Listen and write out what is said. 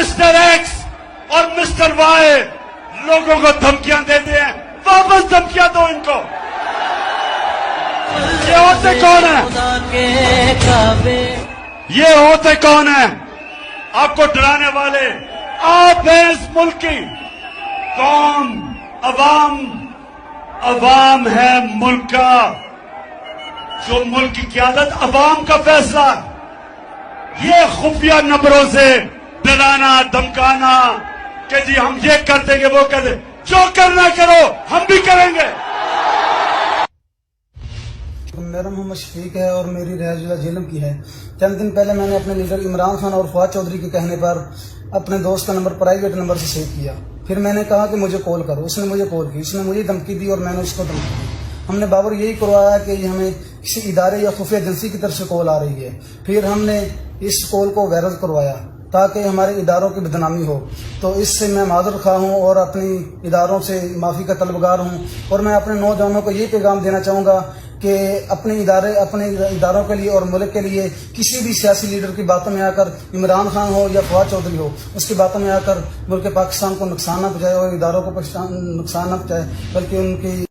Mister x और mister Y लोगों को धमकियां देते हैं, वापस धमकियां दो इनको। ये होते कौन है? ये होते कौन है आपको डराने वाले? आप हैं इस मुल्क की कौम, अवाम। अवाम है मुल्क का, जो मुल्क की क़यादत अवाम का फैसला। ये खुफिया नंबरों से डराना धमकाना कि जी हम ये कर देंगे वो कर देंगे, जो करना करो हम भी करेंगे। मेरा मोहम्मद शफीक है और मेरी रिहाइश जिला झेलम की है। चंद दिन पहले मैंने अपने लीडर इमरान खान और फवाद चौधरी के कहने पर अपने दोस्त का नंबर प्राइवेट नंबर से सेव किया। फिर मैंने कहा कि मुझे कॉल करो, उसने मुझे कॉल की, उसने मुझे धमकी दी और मैंने उसको धमकी दी। हमने बाबर यही करवाया कि ये हमें किसी इदारे या खुफिया एजेंसी की तरफ से कॉल आ रही है। फिर हमने इस कॉल को वायरल करवाया ताकि हमारे इदारों की बदनामी हो। तो इससे मैं माजर खा हूँ और अपनी इदारों से माफ़ी का तलबगार हूँ। और मैं अपने नौजवानों को ये पैगाम देना चाहूँगा कि अपने इदारों के लिए और मुल्क के लिए किसी भी सियासी लीडर की बातों में आकर, इमरान खान हो या फवाद चौधरी हो, उसकी बातों में आकर मुल्क पाकिस्तान को नुकसान न पहुँचाए और इदारों को नुकसान न पहुँचाए, बल्कि उनकी